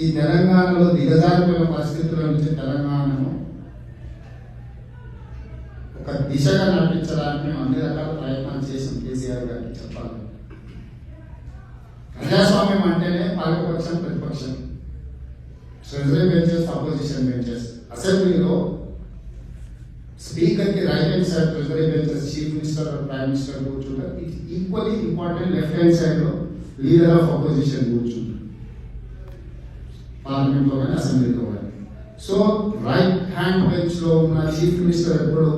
ఈ తెలంగాణలో దిగజారిపోయిన పరిస్థితుల నుంచి తెలంగాణను ఒక దిశగా నడిపించడానికి మేము అన్ని రకాల ప్రయత్నాలు చేసాం కేసీఆర్ గారికి చెప్పాలి. ప్రజాస్వామ్యం అంటేనే పాలకపక్షం ప్రతిపక్షం, ట్రెజరీ బెంచెస్ అపోజిషన్ బెంచెస్. అసెంబ్లీలో స్పీకర్ కి right hand side treasury benches, chief minister prime minister కూర్చుంటారు. Equally important left hand side లో లీడర్ ఆఫ్ అపోజిషన్ కూర్చుంటారు, పార్లమెంట్ లో కానీ అసెంబ్లీలో కానీ. సో రైట్ హ్యాండ్ బెంచ్ లో ఉన్న చీఫ్ మినిస్టర్ ఎప్పుడు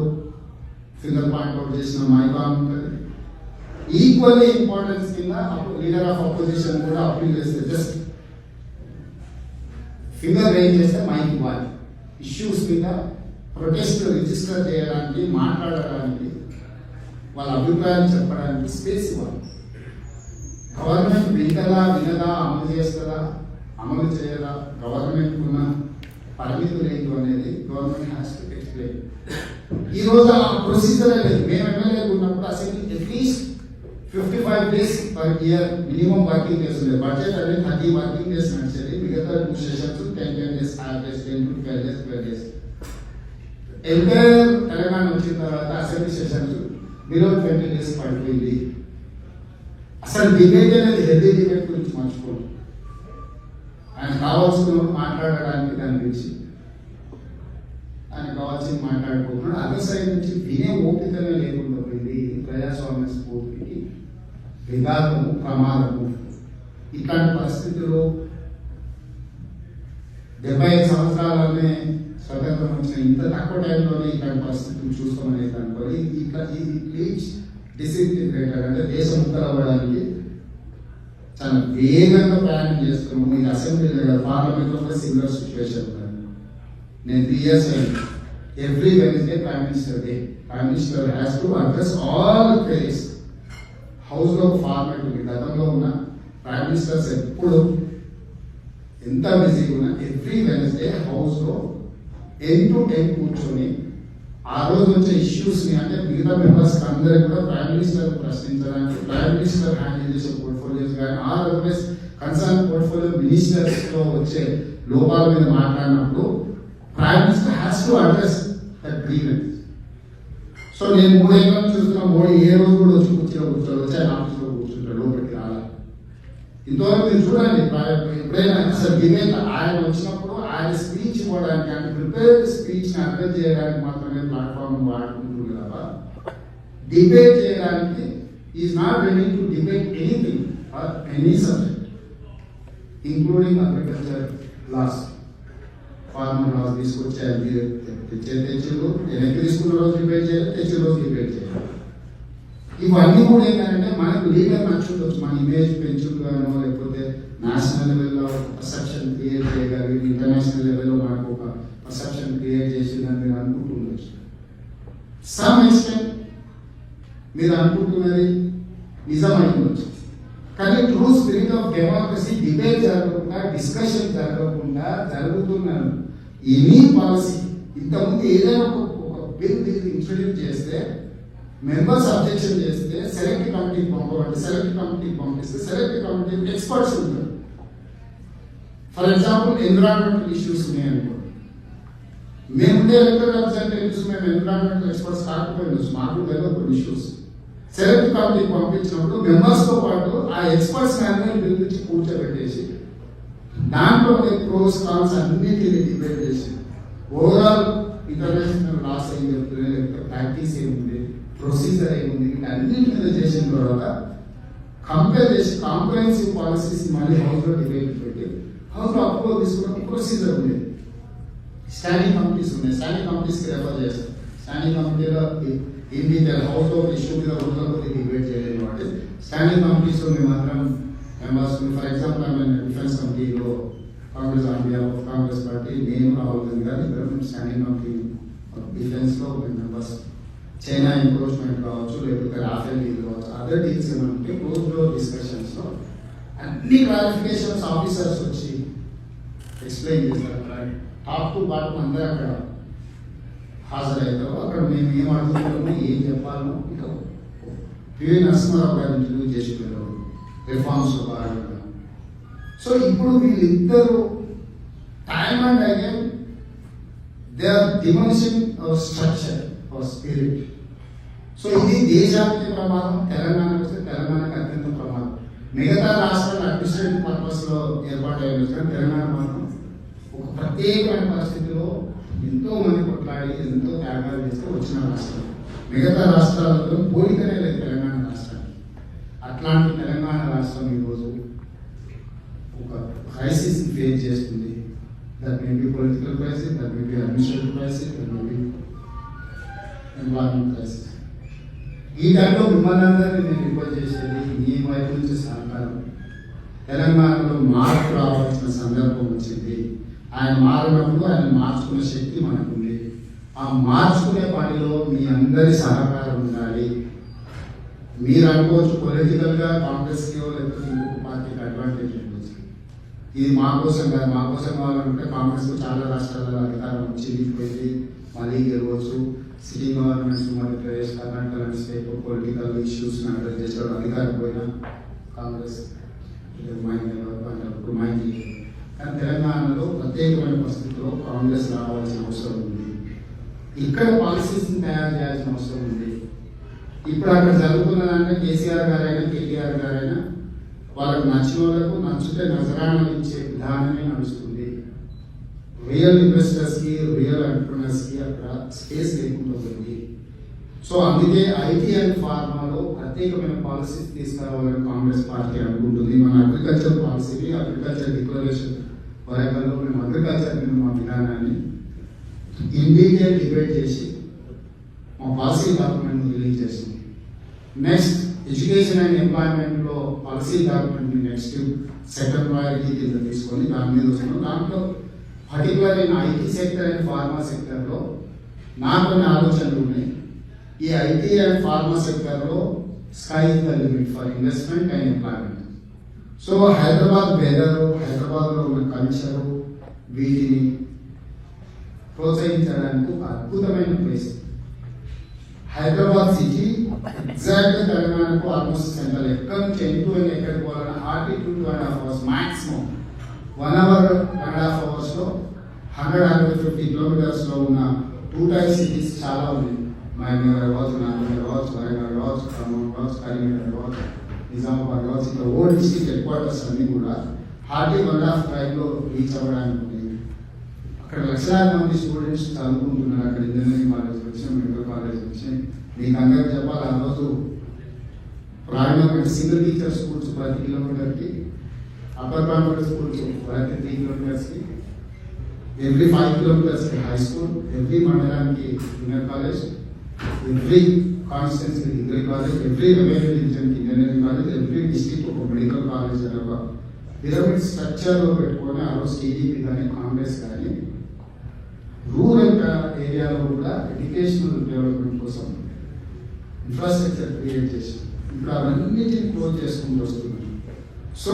ఫింగర్ పాయింట్అవుట్ చేసిన మైకాన్ ఉంటుంది. ఈక్వల్లీ ఇంపార్టెన్స్ కింద లీడర్ ఆఫ్ అపోజిషన్ కూడా అప్పీల్ చేస్తే జస్ట్ ఫింగర్ రైజ్ చేస్తే మైక్ ఇవ్వాలి. ఇష్యూస్ మీద ప్రొటెస్ట్ రిజిస్టర్ చేయడానికి, మాట్లాడడానికి, వాళ్ళ అభిప్రాయం చెప్పడానికి స్పేస్ ఇవ్వాలి. గవర్నమెంట్ వింటదా వినదా, అమలు చేస్తుందా అమలు చేయదా, గవర్నమెంట్ ఉన్న పరిమితులు ఏంటి అనేది గవర్నమెంట్ హ్యాస్ టు ఎక్స్ప్లెయిన్. ఈ రోజు ఆ ప్రొసీజర్ లేదు. మేము ఎమ్మెల్యే ఉన్నప్పుడు assembly at least 55 days per year minimum working days ఉండేది. బడ్జెట్ అనేది 30 వర్కింగ్ డేస్ నడిచేది. మిగతా 2 sessions 10 days, average 10 to 12 days. Entire Telangana వచ్చిన తర్వాత అసెంబ్లీ సెషన్స్ బిలో 20 days పడిపోయింది. అసలు డిబేట్ అనేది హెల్దీ డిబేట్ గురించి మర్చిపోదు. ఆయన కావాల్సిన మాట్లాడడానికి దాని గురించి ఆయన కావాల్సింది మాట్లాడుకుంటున్నాడు. అదే సైడ్ నుంచి వినే ఓపికనే లేకుండా పోయింది. ప్రజాస్వామ్య స్ఫూర్తికి విఘాతము, ప్రమాదము. ఇట్లాంటి పరిస్థితుల్లో 75 సంవత్సరాలనే స్వతంత్రం వచ్చిన ఇంత తక్కువ టైంలోనే ఇట్లాంటి పరిస్థితులు చూస్తామనేది అనుకోవాలి. ఇట్లా డిసింటిగ్రేటెడ్ అంటే దేశం ముక్కలవ్వడానికి చాలా వేగంగా ప్రయాణం చేస్తున్నాము. ఇది అసెంబ్లీ పార్లమెంట్ లో కూడా సిమిలర్ సిచ్యువేషన్. నేను 3 years అయింది. Every Wednesday prime minister day. Prime minister has to address all queries. House లో ఫార్మాట్ ఉంది. గతంలో ఉన్న ప్రైమ్ మినిస్టర్స్ ఎప్పుడు ఎంత బిజీగా ఉన్నా ఎవ్రీ వెన్స్డే హౌస్ లో ఎండ్ టు ఎండ్ కూర్చొని ఆ రోజు వచ్చే ఇష్యూస్ ని, అంటే మిగతా మెంబర్స్ అందరికి కూడా ప్రైమ్ మినిస్టర్ ప్రశ్నించడానికి, ప్రైమ్ మినిస్టర్ హ్యాండిల్ చేసే పోర్ట్ఫోలియోస్ కానీ అదర్వైజ్ కన్సర్న్ పోర్ట్ఫోలియో మినిస్టర్స్ లో వచ్చే లోపాల మీద మాట్లాడినప్పుడు prime minister has to address that grievance. So నేను 3 ఏళ్ళ నుంచి చూస్తున్నా, మోడీ ఏ రోజు కూడా వచ్చి కూర్చోడు, వచ్చి ఆయన ఆఫీస్లో కూర్చుంటాడు, లోపలికి రాలా. ఇంతవరకు మీరు చూడండి, ఎప్పుడైనా అసలు డిబేట్ ఆయన వచ్చినప్పుడు ఆయన స్పీచ్ ఇవ్వడానికి, అంటే ప్రిపేర్డ్ స్పీచ్ ని అర్థం చేయడానికి మాత్రమే ప్లాట్ఫామ్ వాడుకుంటుంది తప్ప డిబేట్ చేయడానికి is not ready to debate anything or any subject, including agriculture laws. Farmer laws తీసుకొచ్చి తెచ్చిండు, వెనక్కి తీసుకున్న రోజు డిబేట్ చేయాలి, తెచ్చిన రోజు డిబేట్ చేయాలి. ఇవన్నీ కూడా ఏంటంటే మనకు లీడర్ నచ్చుండొచ్చు, మన ఇమేజ్ పెంచుగానో లేకపోతే నేషనల్ లెవెల్లో పర్సెప్షన్ క్రియేట్ చేయగలిగి ఇంటర్నేషనల్ లెవెల్లో మనకు ఒక పర్సెప్షన్ క్రియేట్ చేసిందని మీరు అనుకుంటుండొచ్చు. సమ్ ఎక్స్టెంట్ మీరు అనుకుంటున్నది నిజమైండొచ్చు. కానీ true spirit of democracy debate జరగకుండా, డిస్కషన్ జరగకుండా జరుగుతున్న ఎనీ పాలసీ, ఇంతకుముందు ఏదైనా ఒక బిల్ ఇంట్రడ్యూస్ చేస్తే మెంబర్స్ అబ్జెక్షన్ చేస్తే సెలెక్ట్ కమిటీకి పంపబట్టి సెలెక్ట్ కమిటీకి పంపిస్తే సెలెక్ట్ కమిటీ ఎక్స్పర్ట్స్ ఉంటారు. ఫర్ ఎగ్జాంపుల్ ఎన్విరాన్మెంటల్ ఇష్యూస్ ఉన్నాయనుకోండి, మేముండే ఎలక్టెడ్ రిప్రజెంటేటివ్స్ మేము ఎన్విరాన్మెంటల్ ఎక్స్పర్ట్స్ కాకపోయిండొచ్చు, మాకు తెలియదు కొన్ని ఇష్యూస్. సెలెక్ట్ కమిటీకి పంపించినప్పుడు మెంబర్స్ తో పాటు ఆ ఎక్స్పర్ట్స్ అందరినీ పిలిపించి కూర్చోబెట్టేసి దాంట్లో ప్రోస్ కాన్స్ అన్నిటిని డిబేట్ చేసి ఓవరాల్ ఇంటర్నేషనల్ లాస్ ఏం చెప్తుంది, లేకపోతే ప్రాక్టీస్ ఏముంది, ప్రొసీజర్ ఏముంది, అన్నిటి మీద చేసిన తర్వాత కంపేర్ చేసి కాంప్రహెన్సివ్ పాలసీస్ మళ్ళీ హౌస్ లో డిబేట్ పెట్టి హౌస్ లో అప్రూవల్ తీసుకున్న ప్రొసీజర్ ఉంది. స్టాండింగ్ కమిటీస్ ఉన్నాయి, స్టాండింగ్ కమిటీస్ కి రెఫర్ చేస్తాం. స్టాండింగ్ కమిటీలో ఏంటి హౌస్ లో ఇష్యూ మీద రోజుల కొద్ది డిబేట్ చేయలేదు కాబట్టి స్టాండింగ్ కమిటీస్ లో మేము మాత్రం మెంబర్స్. ఫర్ ఎగ్జాంపుల్ డిఫెన్స్ కమిటీలో కాంగ్రెస్ కాంగ్రెస్ పార్టీ, నేను రాహుల్ గాంధీ గారు ఇద్దరు స్టాండింగ్ కమిటీ డిఫెన్స్ లో మెంబర్స్. చైనా ఎంక్రోచ్మెంట్ కావచ్చు, లేకపోతే రాఫెల్ డీల్ కావచ్చు, అదర్ డీల్స్ ఏమంటే క్లోజ్ డోర్ డిస్కషన్స్ లో అన్ని క్లారిఫికేషన్స్ ఆఫీసర్స్ వచ్చి ఎక్స్ప్లెయిన్ చేస్తారు. టాప్ టు బాటం అందరూ అక్కడ హాజరవుతారు. అక్కడ మేము ఏం అడుగుతున్నామో ఏం చెప్పాలో ఇక పివి నరసింహారావు గారు ఇంటర్వ్యూ చేసి రిఫార్మ్స్ లో భాగంగా. సో ఇప్పుడు వీళ్ళిద్దరూ time and again they are diminishing our structure, our spirit. So ఇది దేశానికి ప్రమాదం, తెలంగాణకు వస్తే తెలంగాణకి అత్యంత ప్రమాదం. మిగతా రాష్ట్రాలు అడ్మినిస్ట్రేటివ్ పర్పస్ లో ఏర్పాటయ్యే తెలంగాణ మాత్రం ఒక ప్రత్యేకమైన పరిస్థితిలో ఎంతో మంది కొట్లాడి ఎంతో త్యాగాలు చేస్తే వచ్చిన రాష్ట్రం. మిగతా రాష్ట్రాలతో పోలికనే లేదు తెలంగాణ రాష్ట్రానికి. అట్లాంటి తెలంగాణ రాష్ట్రం ఈరోజు ఒక క్రైసిస్ ఫేస్ చేస్తుంది. That may be political crisis, that may be administrative crisis, that may be environment crisis. ఈ టైంలో మిమ్మల్ని అందరినీ నేను రిపోర్ట్ చేసేది మీ వైపు నుంచి సహకారం. తెలంగాణలో మార్పు రావాల్సిన సందర్భం వచ్చింది. ఆయన మారినప్పుడు ఆయన మార్చుకునే శక్తి మనకుంది. ఆ మార్చుకునే పనిలో మీ అందరి సహకారం ఉండాలి. మీరు అనుకోవచ్చు పొలిటికల్ గా కాంగ్రెస్కి లేకపోతే ఇంకొక పార్టీకి అడ్వాంటేజ్ ఉండొచ్చు. ఇది మా కోసం కాదు. మా కోసం కావాలంటే కాంగ్రెస్ చాలా రాష్ట్రాలలో అధికారం చిరిగిపోయింది, మళ్ళీ గెలవచ్చు. సిటీ గవర్నమెంట్స్ మధ్యప్రదేశ్, కర్ణాటక లాంటి స్టేట్ పొలిటికల్ ఇష్యూస్ అడ్రస్ చేసేవాడు అధికారం పోయినా కాంగ్రెస్ మైండ్. కానీ తెలంగాణలో ప్రత్యేకమైన పరిస్థితుల్లో కాంగ్రెస్ రావాల్సిన అవసరం ఉంది. ఇక్కడ పాలసీస్ తయారు చేయాల్సిన అవసరం ఉంది. ఇప్పుడు అక్కడ జరుగుతున్నదంటే కేసీఆర్ గారైనా కేటీఆర్ గారైనా వాళ్ళకు నచ్చిన వాళ్ళకు నచ్చితే నజరాణాలు ఇచ్చే విధానమే నడుస్తుంది. రియల్ ఇన్వెస్టర్స్ కి, రియల్ ఎంటర్ప్రినర్స్ కి అక్కడ స్పేస్ లేకుండా ఉంది. సో అందుకే ఐటీ అండ్ ఫార్మాలో ప్రత్యేకమైన పాలసీస్ తీసుకురావాలని కాంగ్రెస్ పార్టీ అనుకుంటుంది. మన అగ్రికల్చర్ పాలసీని, అగ్రికల్చర్ డిక్లరేషన్ వరంగల్లో మేము అగ్రికల్చర్ మీద మా విధానాన్ని ఇన్ డీటెయిల్ డిబేట్ చేసి మా పాలసీ డాక్యుమెంట్ రిలీజ్ చేసింది. నెక్స్ట్ ఎడ్యుకేషన్ అండ్ ఎంప్లాయ్మెంట్ లో policy document next second priority కింద తీసుకొని దాని మీద వస్తున్నాం. దాంట్లో particular in IT sector and pharma sector లో నాకు కొన్ని ఆలోచనలు ఉన్నాయి. ఈ ఐటీ అండ్ ఫార్మా సెక్టర్ లో sky is the limit for investment and employment. So Hyderabad weather, Hyderabad లో ఉన్న కల్చర్, వీటిని ప్రోత్సహించడానికి ఒక అద్భుతమైన ప్లేస్ హైదరాబాద్ సిటీ. ఎగ్జాక్ట్ తెలంగాణకు ఆల్మోస్ట్ సెంటర్. ఎక్కడి నుంచి ఎంటూ ఎక్కడికి పోవాలన్నా hardly 2.5 hours maximum. 1 hour 1.5 hours లో 150 kilometers లో ఉన్న 2 tier సిటీస్ చాలా ఉన్నాయి. మహబూబ్నగర్ కావచ్చు, నాగర్ కావచ్చు, వరంగల్ కావచ్చు, ఖమ్మం కావచ్చు, కరీంనగర్ కావచ్చు, నిజామాబాద్ కావచ్చు. ఇక్కడ ఓల్డ్ డిస్ట్రిక్ట్ హెడ్ క్వార్టర్స్ అన్ని కూడా హార్డ్లీ 1.5 time లో రీచ్ అవ్వడానికి ఉంది. అక్కడ లక్షలాది మంది స్టూడెంట్స్ చదువుకుంటున్నారు. అక్కడ ఇంజనీరింగ్ కాలేజ్ వచ్చాయి, మెడికల్ కాలేజ్ వచ్చాయి. మీకు అందరికి చెప్పాలి, ఆ రోజు ప్రారంభమైన సింగిల్ టీచర్ స్కూల్స్ ప్రతి కిలోమీటర్కి, అప్పర్ ప్రైమరీ స్కూల్స్ ప్రతి 3 kilometers, every 5 kilometers high school, every మండలానికి junior college, every constituency degree college, every revenue డివిజన్కి ఇంజనీరింగ్ కాలేజ్, ఎవ్రీ డిస్ట్రిక్ట్ ఒక మెడికల్ కాలేజ్ అనే ఒక పిరమిడ్ స్ట్రక్చర్లో పెట్టుకొని ఆ రోజు టీడీపీ కానీ కాంగ్రెస్ కానీ రూరల్ ఏరియాలో కూడా ఎడ్యుకేషనల్ డెవలప్మెంట్ కోసం ఇన్ఫ్రాస్ట్రక్చర్ క్రియేట్ చేసి ఇప్పుడు అవన్నిటిని క్లోజ్ చేసుకుంటూ వస్తున్నాం. సో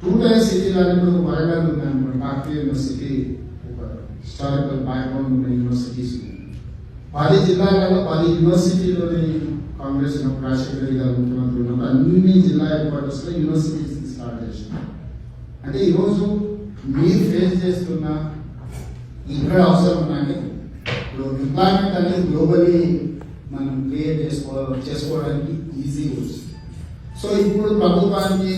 2 tier సిటీలలో ఇప్పుడు వరంగల్ ఉందనుకోండి, కాకతీయ యూనివర్సిటీ ఒక హిస్టారికల్ బ్యాక్గ్రౌండ్ ఉన్న యూనివర్సిటీస్ ఉన్నాయి. 10 జిల్లాలలో 10 యూనివర్సిటీలోని కాంగ్రెస్ రాజశేఖర రెడ్డి గారు ముఖ్యమంత్రి ఉన్నప్పుడు అన్ని జిల్లా హెడ్ క్వార్టర్స్ లో యూనివర్సిటీస్ స్టార్ట్ చేసినాం. అంటే ఈరోజు మీరు ఫేస్ చేస్తున్న ఇక్కడ అవసరం ఉన్నాయంటే ఎంప్లాయ్మెంట్ అనేది గ్లోబలీ మనం క్రియేట్ చేసుకోవడానికి ఈజీగా వస్తుంది. సో ఇప్పుడు ప్రభుత్వానికి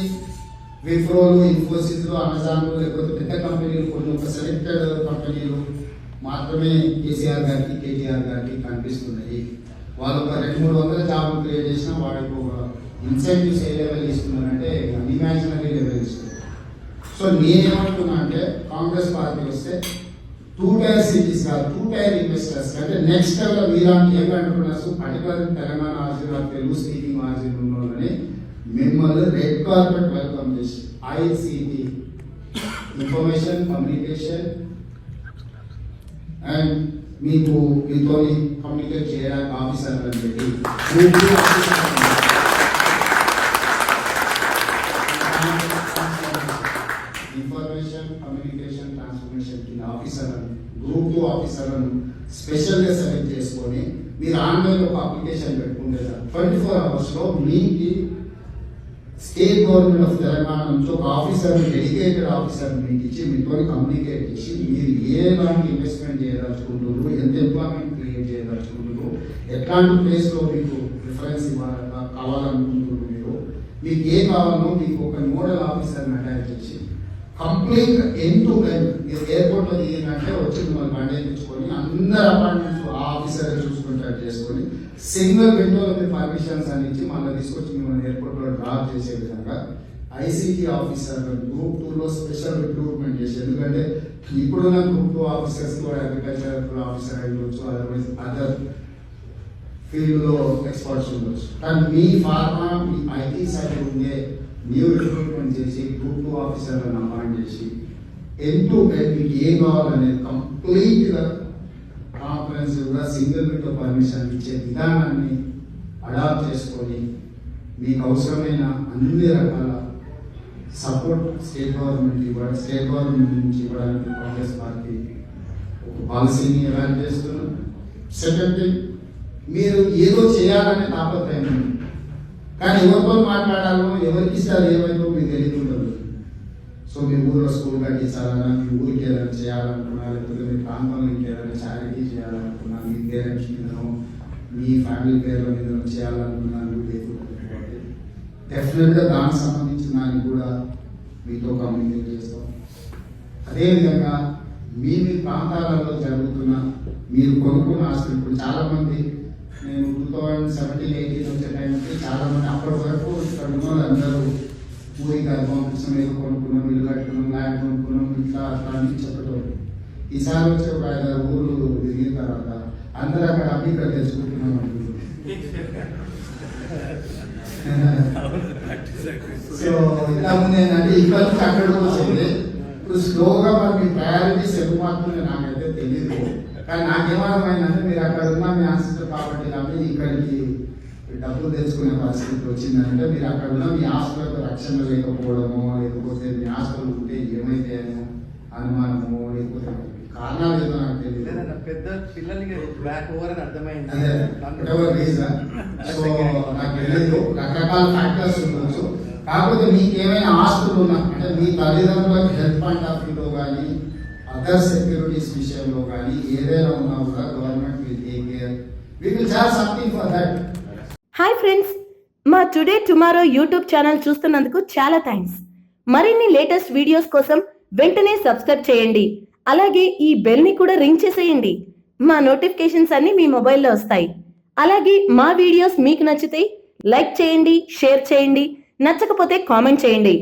విప్రోలు, ఇన్ఫోసిస్లు, అమెజాన్లు లేకపోతే పెద్ద కంపెనీలు కొన్ని ఒక సెలెక్టెడ్ కంపెనీలు మాత్రమే కేసీఆర్ గారికి, కేటీఆర్ గారికి కనిపిస్తున్నాయి. వాళ్ళు ఒక 200-300 జాబ్లు క్రియేట్ చేసినా వాడికి ఒక ఇన్సెంటివ్స్ ఏ లెవెల్ ఇస్తున్నారంటే అన్ఇమాజినరీ లెవెల్ ఇస్తున్నారు. సో నేనేమంటున్నా అంటే కాంగ్రెస్ పార్టీ వస్తే 2 tier సిటీస్ కాదు, 2 tier ఇన్వెస్టర్స్ అంటే నెక్స్ట్ లెవెల్ మీలాంటి ఏం అంటున్నారు పర్టికులర్ తెలంగాణ ఆర్జీలు, తెలుగు స్పీకింగ్ ఆర్జీలు ఉన్నోళ్ళని మిమ్మల్ని రెడ్ కార్పెట్ వెల్కమ్ చేసి ఐసిటి ఇన్ఫర్మేషన్ కమ్యూనికేషన్ అండ్ మీతో కమ్యూనికేట్ చేయడానికి ఆఫీసర్లు అని పెట్టి ఇన్ఫర్మేషన్ కమ్యూనికేషన్ ట్రాన్స్ఫర్మేషన్ కింద ఆఫీసర్లను, గ్రూప్ 2 ఆఫీసర్లను స్పెషల్గా సెలెక్ట్ చేసుకొని మీరు ఆన్లైన్ ఒక అప్లికేషన్ పెట్టుకుంటే 24 hours లో మీకు స్టేట్ గవర్నమెంట్ ఆఫ్ తెలంగాణ నుంచి ఒక ఆఫీసర్, డెడికేటెడ్ ఆఫీసర్ మీకు ఇచ్చి మీతో కమ్యూనికేట్ చేసి మీరు ఎలాంటి ఇన్వెస్ట్మెంట్ చేయదలుచుకుంటున్నారు, ఎంత ఎంప్లాయ్మెంట్ క్రియేట్ చేయదలుచుకుంటున్నారు, ఎట్లాంటి ప్లేస్లో మీకు ప్రిఫరెన్స్ కావాలనుకుంటున్నారు, మీకు ఏ కావాలో మీకు ఒక నోడల్ ఆఫీసర్ని అటాచ్ చేసి కంప్లీట్ ఎండ్ టు ఎండ్ మీరు ఎయిర్పోర్ట్లో దిగిందంటే వచ్చి మిమ్మల్ని బండి ఎక్కించుకొని అందరు అపాయింట్మెంట్స్ ఆ ఆఫీసర్ చూసుకుంటారు చేసుకొని సింగిల్ విండోలో మీరు పర్మిషన్స్ అని ఇచ్చి మళ్ళీ తీసుకొచ్చి మిమ్మల్ని ఎయిర్పోర్ట్లో డ్రాప్ చేసే విధంగా ఐసీటీ ఆఫీసర్ గ్రూప్ 2లో స్పెషల్ రిక్రూట్మెంట్ చేసి, ఎందుకంటే ఇప్పుడున్న గ్రూప్ 2 ఆఫీసర్స్ కూడా అగ్రికల్చర్ ఆఫీసర్ అయ్యవచ్చు, అదర్వైజ్ అదర్ ఫీల్డ్లో ఎక్స్పర్ట్స్ ఉండొచ్చు. కానీ మీ ఫార్మా మీ ఐటీ సైడ్ ఉండే న్యూ రిక్రూట్మెంట్ చేసి గ్రూప్ 2 ఆఫీసర్లను అపాయింట్ చేసి ఎండ్ టు ఎండ్ మీకు ఏం కావాలనేది కంప్లీట్గా కాంప్రహెన్సివ్గా సింగిల్ విండో పర్మిషన్ ఇచ్చే విధానాన్ని అడాప్ట్ చేసుకొని మీకు అవసరమైన అన్ని రకాల సపోర్ట్ స్టేట్ గవర్నమెంట్ నుంచి ఇవ్వడానికి కాంగ్రెస్ పార్టీ ఒక పాలసీని ఎలాంటి చేస్తున్నాం. సెకండ్ థింగ్, మీరు ఏదో చేయాలనే తాపత్రయం ఉంది, కానీ ఎవరితో మాట్లాడాలో ఎవరికి ఇస్తారు ఏమైందో మీకు తెలియకుంటుంది. సో మీ ఊళ్ళో స్కూల్ కట్టించాలన్నా, మీ ఊరికి ఏదైనా చేయాలనుకున్నా, లేకపోతే మీ ప్రాంతంలో ఇంకేదైనా చారిటీ చేయాలనుకున్నా, మీ పేరెంట్స్ మీదనో మీ ఫ్యామిలీ పేర్ల మీద చేయాలనుకున్నా లేదు, డెఫినెట్గా దానికి సంబంధించిన దాన్ని కూడా మీతో కమ్యూనికేట్ చేస్తాం. అదేవిధంగా మీ ప్రాంతాలలో జరుగుతున్న మీరు కొనుక్కున్న ఆస్తులు, ఇప్పుడు చాలామంది నేను 2017-18 వచ్చే టైంకి చాలామంది అప్పటి వరకు ఇక్కడ ఉన్న వాళ్ళందరూ ఊరికి అది పంపించడం, ఏదో కొనుక్కున్నాం, ఇల్లు కట్టుకున్నాం, ల్యాండ్ కొనుక్కున్నాం, ఇట్లా అట్లా అని చెప్పేటోళ్ళు. ఈసారి వచ్చే ఒక 5-6 ఊర్లు తిరిగిన తర్వాత అందరూ అక్కడ అమ్మి ఇక్కడ తెచ్చుకుంటున్నాం అంటున్నారు. సో ఇలా ఉంది ఏంటంటే ఇక్కడ నుంచి అక్కడ వచ్చింది. ఇప్పుడు స్లోగా మరి మీ ప్రయారిటీస్ ఎందుకు మాత్రమే నాకైతే తెలియదు, కానీ నాకేమర్థమైందంటే మీరు అక్కడ ఉన్న మీ ఆస్తులు కాబట్టి అవి ఇక్కడికి డబ్బులు తెచ్చుకునే పరిస్థితి వచ్చిందంటే మీరు అక్కడ ఉన్న మీ ఆస్తులకు రక్షణ లేకపోవడమో, లేకపోతే మీ ఆస్తులు ఉంటే ఏమైతాయనో అనుమానమో, లేకపోతే కారణాలు ఏదో నాకు తెలియదు. పెద్ద పిల్లలకి బ్యాక్ ఓవర్ అని అర్థమైంది. సో నాకు తెలియదు, రకరకాల ఫ్యాక్టర్స్ ఉండొచ్చు. కాకపోతే మీకు ఏమైనా ఆస్తులు ఉన్నా అంటే మీ తల్లిదండ్రులకు హెల్త్ పాయింట్ ఆఫ్ వ్యూలో కానీ అదర్ సెక్యూరిటీస్ విషయంలో కానీ ఏదైనా ఉన్నా కూడా government will take care. We will charge something for that. Hi friends, మా టుడే టుమారో యూట్యూబ్ ఛానల్ చూస్తున్నందుకు చాలా థ్యాంక్స్. మరిన్ని లేటెస్ట్ వీడియోస్ కోసం వెంటనే సబ్స్క్రైబ్ చేయండి. అలాగే ఈ బెల్ ని కూడా రింగ్ చేసేయండి. మా నోటిఫికేషన్స్ అన్ని మీ మొబైల్లో వస్తాయి. అలాగే మా వీడియోస్ మీకు నచ్చితే లైక్ చేయండి, షేర్ చేయండి, నచ్చకపోతే కామెంట్ చేయండి.